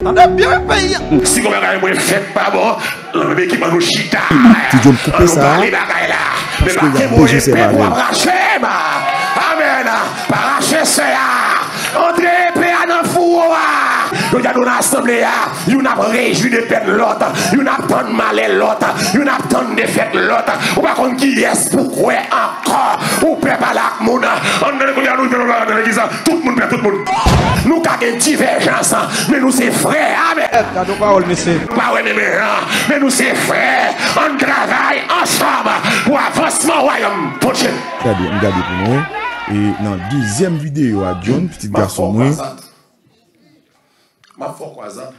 On a bien payé. Si vous avez fait pas bon, le qui m'a nous chita. Tu dois couper ça. Parce qu'il y a besoin de ces valeurs. Amen. Paracher ça. Entrez paix dans le four. Nous avons une assemblée. Nous avons réjoui de pète l'autre. Nous avons mal l'autre. Nous avons défaite l'autre. Ou pas qu'on qui est pourquoi encore. Ou peut pas la monde. On dans l'église. Tout le monde tout le monde. Nous avons une divergence. Mais nous c'est frères. Amen. Mais nous c'est frères. On travaille ensemble pour avancement royaume. Regardez pour moi. Et dans la deuxième vidéo à John, petit garçon, moi. Ma foi croisade.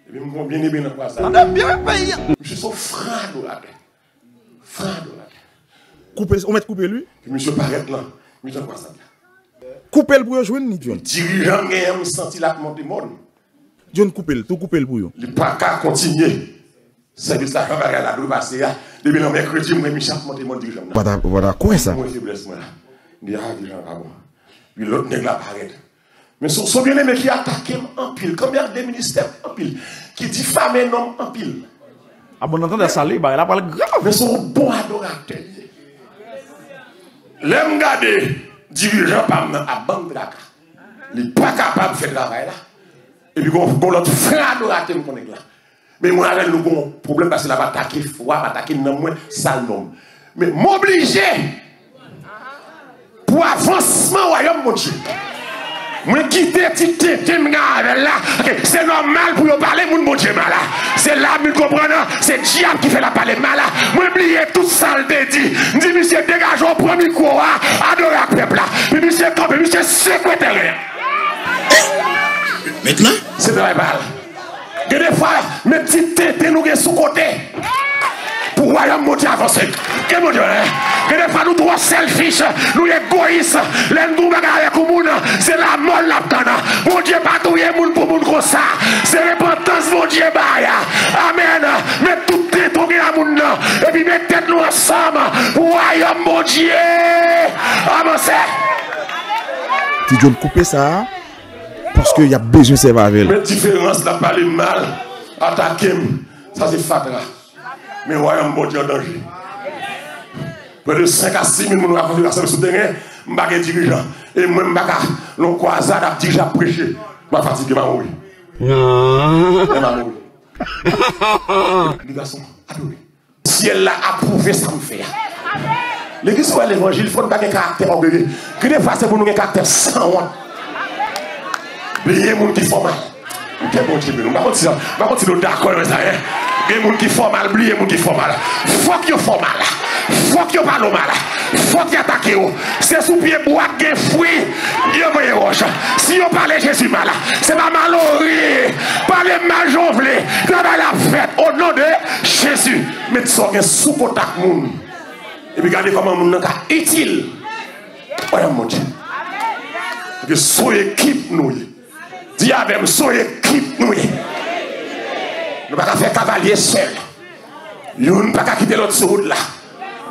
Et puis, je bien aimé dans croisade. On a bien payé. Je suis frère de la paix. Frère de la paix. Couper, on met couper lui. Puis, monsieur paraît là. Monsieur croisade. Couper le pour jouer ni John. Dirigeant, il senti la montée monde. John couper, tout couper le pour yo. Il n'est pas qu'à continuer. Service la caméra la doit passer. Depuis le mercredi, moi, Michel monté mon dirigeant. Voilà, quoi ça? Moi, faiblesse, moi. Il dit, ah, dirigeant, ah bon. Puis l'autre nègre là paraît. Mais son bien-aimé qui attaque en pile, combien de ministères en pile, qui diffame un homme en pile. Ah bon, on entend ça, il a parlé grave. Mais son bon adorateur. L'aime garder, dirigeant par à Banque Dakar. Il n'est pas capable de faire le travail là. Et puis, on l'autre frère adorateur qu'on est là. Mais moi, avec nous, un problème parce qu'il a attaqué foi, attaqué non moins sale nom. Mais m'obliger pour avancement royaume, mon Dieu. Moi quitter là, c'est normal pour parler mon Dieu mal. C'est là que vous comprenez, c'est le diable qui fait la parler mal. Moi oublier tout ça le dit. Dit monsieur dégage au premier coup, adorer le peuple là. Puis monsieur campé, monsieur secrétaire. Maintenant, c'est très mal. Et des fois, mes petites têtes nous sous côté. Pour royaume monter avancer. Et mon Dieu, et des fois nous trop selfish, nous égoïstes, les nous bagarre avec le monde, c'est la mort là dedans. Mon Dieu, pas tout le monde pour monde comme ça. C'est repentance, mon Dieu, baya. Amen. Mais tout tête au à monde et puis mettez nous ensemble pour royaume, mon Dieu. Avancez. Tu dois couper ça. Parce qu'il y a besoin de ces valeurs. Mais différence n'a pas le mal. Attaquer, ça c'est fatra. Mais royaume bon Dieu en danger. Près de 5 à 6 000 personnes ont fait la salle souterraine, je ne suis dirigeant. Et moi, je suis croisade, je déjà prêché. Je suis fatigué, je vais mourir. Je vais mourir. Les garçons, adorez. Si elle a approuvé, ça me fait. L'église sur l'évangile, il faut pas un caractère orgueilleux. Que des fois, c'est pour nous un caractère sans honte. Les gens qui font mal. Quel bon Dieu, nous ne continuons d'accord avec ça. Les gens qui font mal, les gens qui font mal. Faut qu'ils font mal. Faut qu'ils parlent mal. Faut qu'ils attaquent. C'est sous pied bois qui est fruit. Ils ont roche. Si on parle Jésus mal, c'est pas malheureux. Parlez mal jonflé. Travaille la fête au nom de Jésus. Mettez ça sous contact. Et puis regardez comment mon nom est utile. Voilà mon Dieu. Que son équipe nous. Diable, son équipe nous. Nous ne pouvons pas faire cavalier seul. Nous ne pouvons pas quitter l'autre sur route là.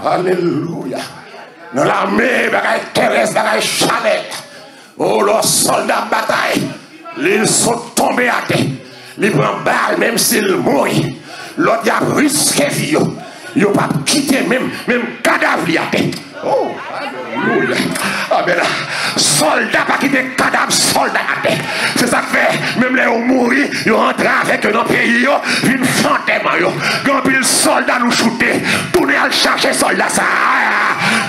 Alléluia. Dans l'armée, bagaille terrestre, bagaille chalet. Oh, leurs soldats de bataille. Ils sont tombés à terre. Ils prennent balle même s'ils mourent. L'autre a risqué vie. Ils n'ont pas quitté même cadavre à terre. Oh, alléluia. Amen. Soldats pas quitter cadavre, soldats à terre. C'est ça que fait, même les gens mourir, ils rentrent avec un pays, ils une fantôme. Quand les soldats nous shooter, tournez à chercher soldats ça.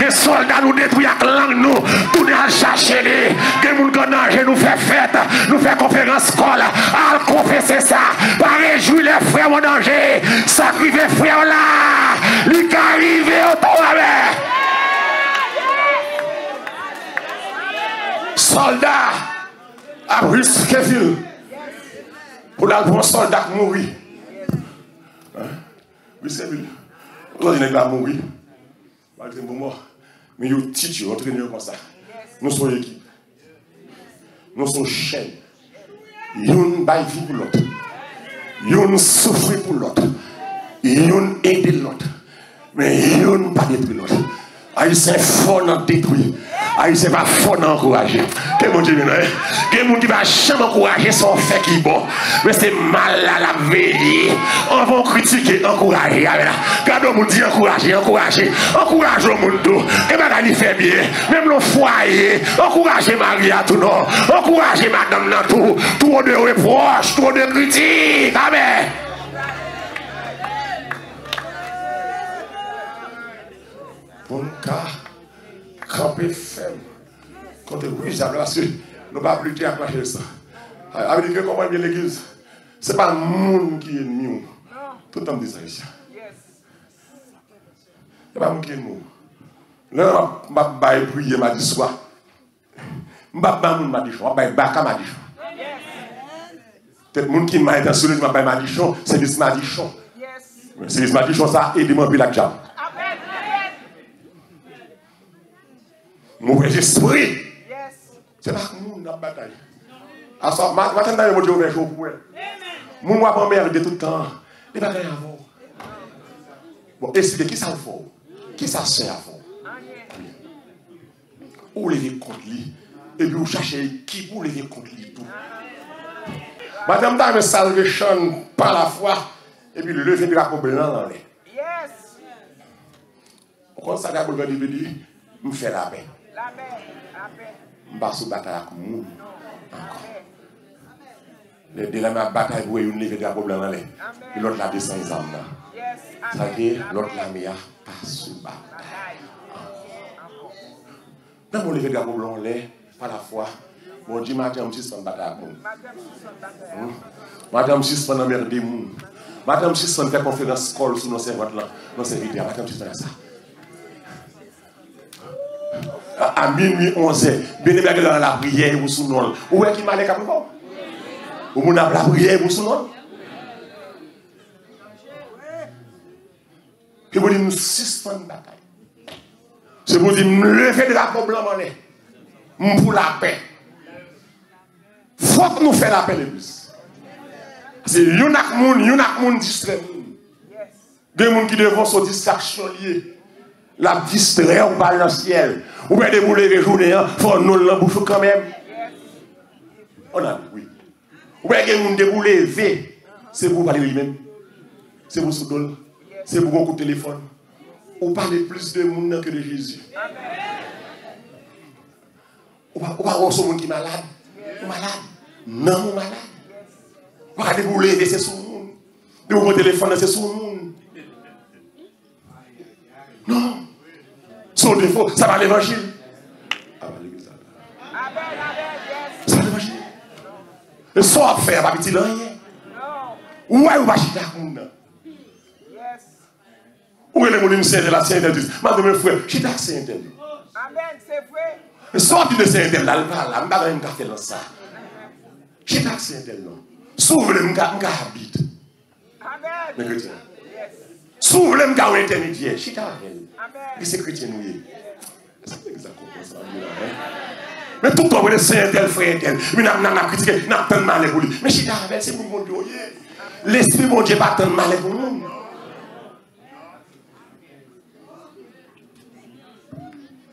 Les soldats nous détruisent avec langue nous, tournez à chercher les. Les gens qui nagent nous fait fête, nous fait conférence scolaire, à confesser ça, pas réjouir les frères en danger, sacrifier frères là, les qui arrivent au tour. Soldats à risqué ville pour la pour un soldat mourir. Risqué ville. On dit va mourir. Malgré mon mort. Mais vous teach you, entraînez comme ça. Nous sommes équipe. Nous sommes chaîne. Yon baille vie pour l'autre. Yon souffre pour l'autre. Yon aide l'autre. Mais yon pas détruire l'autre. Haïtien fort dans détruire. c'est pas fort d'encourager. Que mon Dieu, il y a des gens qui ne vont jamais encourager son fait qui est bon. Mais c'est mal à la veille. On va critiquer, encourager. Quand on dit encourager, encourager. Encourage au monde tout. Et madame, il fait bien. Même le foyer. Encourager Maria tout non. Encourager madame dans tout. Trop de reproches, trop de critiques. Amen. Bon cas, camper ferme. Quand oui, j'avais parce que nous pas plus à clasher ça. Avec que comment bien l'église, c'est pas le monde qui est ennemi. Tout le temps dit ça ici. C'est pas le monde qui est ennemi. Là, je vais prier ma dit soir. Je ne vais pas m'a dit choix, je vais pas m'a dit choix. Peut-être le monde qui m'a intentionné de m'a dit choix, c'est des madichons. C'est des madichons ça aide-moi puis la jambe. Mauvais esprit. C'est pas que nous dans la bataille. À ça, maintenant, je vais vous dire pour vous. Nous ne pouvons pas merder tout le temps. Les batailles avant. Bon, expliquez qui ça fait. Qui ça sert à faire. Où lever contre lui. Et puis vous cherchez qui pour lever contre lui tout. Madame Dame salvation par la foi. Et puis le lever de la coupe blanc dans l'air. Quand ça va vous dire, nous faisons la paix. Je ne vais pas se battre avec nous. Dès la bataille, vous voyez une levée de la coupe dans l'air. Et l'autre la descend les âmes. Ça veut dire l'autre la met pas sous bataille. Dans mon lever de la coupe dans l'air, par la foi, bon Dieu m'a dit que je suis en bataille avec nous. Madame suspend la mère des mous. Madame suspend fait conférence call sur nos servantes là, nos serviteurs. Madame suspend ça. À minuit 11h, bien évidemment dans la prière ou sous nom. Où est-ce qu'il m'a dit comme ça? Où on a la prière ou sous nom? Et vous dites nous suspend la bataille. C'est pour dire me lever de la problème en l'air. Pour la paix. Faut que nous fassions la paix de plus. C'est yon ak moun distrait. Des gens qui devront se distraction liée. La distrait ou pas dans le ciel. Ou bien des boulets de journée, il faut nous l'emboucher quand même. On a oui. Ou bien des gens qui boulets V, c'est pour parler lui-même. C'est pour soudoul. C'est pour un coup de téléphone. Ou parler plus de monde que de Jésus. Ou pas voir ce monde qui est malade. Ou malade. Non, malade. Ou pas des boulets, c'est sur le monde. De mon téléphone, c'est sur le monde. Non. Son défaut, ça va l'évangile. Ça va l'évangile. Et ça va faire, pas petit rien. Ouais, ou pas chita comme ça. Où est le monde qui s'est là, c'est interdit. Madame, frère, chita c'est interdit. Amen, c'est vrai. Et sorti de c'est interdit, là, je ne vais pas faire ça. Chita c'est interdit. S'ouvre le m'ka habite. Amen. Les chrétiens. S'ouvre le m'ka intermédiaire. Chita avec. Et c'est chrétien oui. C'est exactement ça. Mais tout le temps, c'est un tel frère tel. Mais n'a critiqué, n'a pas de mal pour lui. Mais chita avec, c'est pour mon Dieu. L'esprit mon Dieu pas tant de mal pour nous.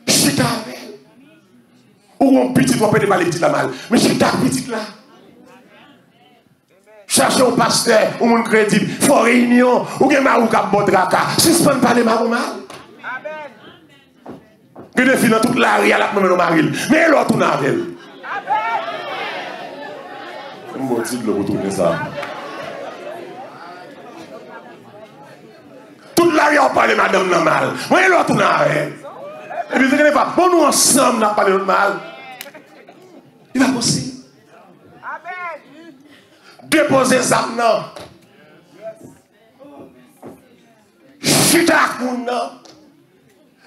Chita avec. Ou un petit doit pas de mal petit la mal. Mais chita petit là. Cherchez un pasteur ou un crédit, il faut réunion, ou bien marou cap bodraka. Suspend pas les marou mal. Amen. Que des filles dans toute la rue à la même maril. Mais l'autre on a avec elle. On va dire le retourner ça. Toute la rue on parle madame normal. Mais l'autre on a avec elle. Et puis vous ne pas, bon nous ensemble n'a parlé de mal. Il va possible. Déposer ça non. Chita koun non.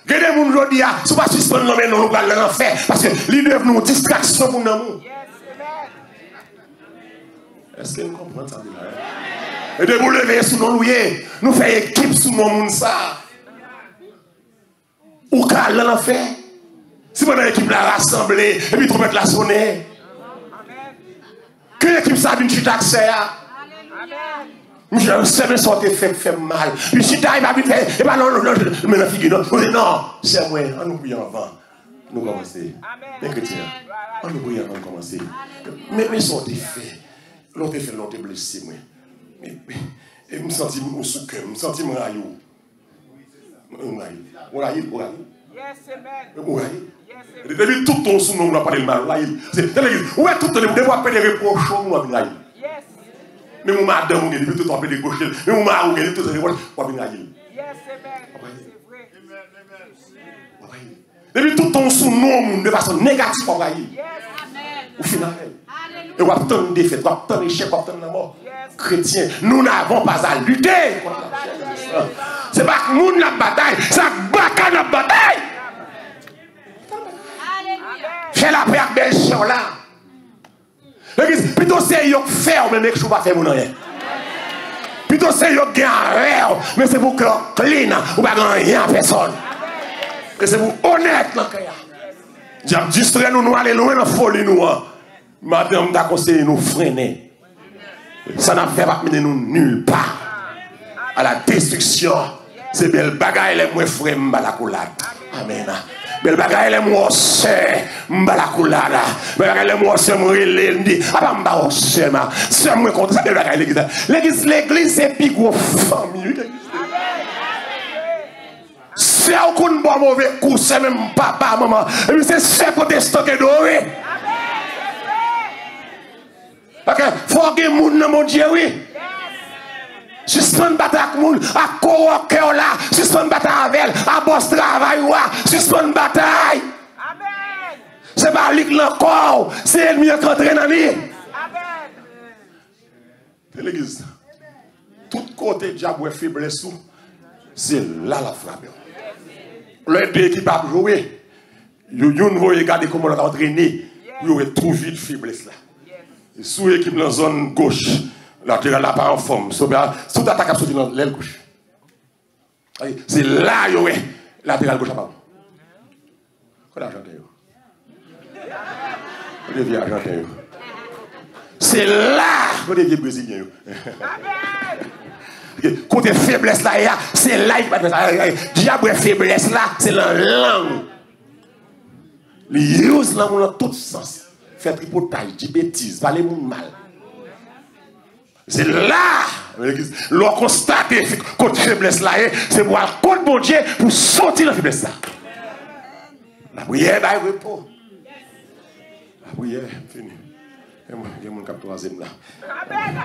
Gade moun jodi a, sou pas suspendre non mais non nous va l'enfer parce que li devent nous distraction pour nous. Est-ce que vous comprenez ça là? Et de vous lever sous nos louer, nous faire équipe sous nos moun ça. Ou ka l'enfer. Si vous avez l'équipe la rassembler et puis trompette la sonner. Que l'équipe ça d'une chita que c'est là. Je sais mais ça fait mal. Puis chita il va vite faire et pas non mais la figure non. Non, c'est moi, on nous prie avant. Nous commençons. Amen. Les chrétiens, on nous prie avant de commencer. Mais ça t'est fait. L'autre fait, l'autre blessé, moi. Et je me sens au sous-cœur, je me sens au raillou. Au raillou. Yes, amen. Au raillou. Yes, Depuis tout ton sous-nom, on n'a pas de mal. C'est l'église. Où est tout le monde? Vous avez des reproches, on va venir. yes. Mais mon madame, on est depuis tout le temps, des gauches. Mais mon mari, on est depuis tout le temps, on va venir. Yes, amen. C'est vrai. Depuis tout ton sous-nom, de façon négative, on va y. Yes. Au final. Et on va obtenir une défaite, on va obtenir un échec, on va obtenir la mort. Chrétiens, nous n'avons pas à lutter contre la chair. C'est pas que nous la bataille, c'est que la bataille. Fais la paix avec belle chien là. L'église, plutôt c'est yon faire, mais mec, je ne pas faire mon rien. Plutôt c'est yon gain, mais c'est pour que clean, ou pas rien à personne. Et c'est pour honnête dans le cas. Diable distrait nous, nous aller loin dans la folie nous. Madame t'a conseillé nous freiner. Ça n'a fait pas mener nous nulle part. À la destruction. C'est belle bagaille les moins frères mbalakoulade. Amen. Belle bagaille les moins c'est mbalakoulade. Belle bagaille les moins c'est m'relé m'di. Ah pas m'ba c'est ma. C'est moins contre ça belle bagaille l'église. L'église c'est plus gros famille. C'est un coup de bon mauvais coup, c'est même papa, maman. Et puis c'est pour te stocker doré. Ok, faut que moun nan mon Dieu, oui. Suspend bataille avec moun, à coworker là, suspend bataille avec elle, à boss travail, suspend bataille. Amen. C'est pas lui qui l'encore, c'est elle mieux qu'entrer dans lui. Amen. C'est l'église. Tout côté diable faiblesse, c'est là la frappe. Les deux qui peuvent jouer, vous voyez regarder comment on a entraîné, vous aurez trop vite faiblesse là. Sous l'équipe dans la zone gauche, latéral là pas en forme, sous attaque à sortir dans l'aile gauche. C'est là où est latéral gauche à part. Quoi d'Argentin? Vous devez Argentin. C'est là où devez Brésilien. Côté faiblesse là, c'est là il va être. Diable faiblesse là, c'est la langue. Les use langue dans tout sens. Fait tripotage, dit bêtises, parler mon mal. C'est là, l'on constate côté faiblesse là, c'est pour aller contre mon Dieu pour sortir de la faiblesse là. La prière va repos. La prière, fini. Il y a mon cap troisième là. Amen.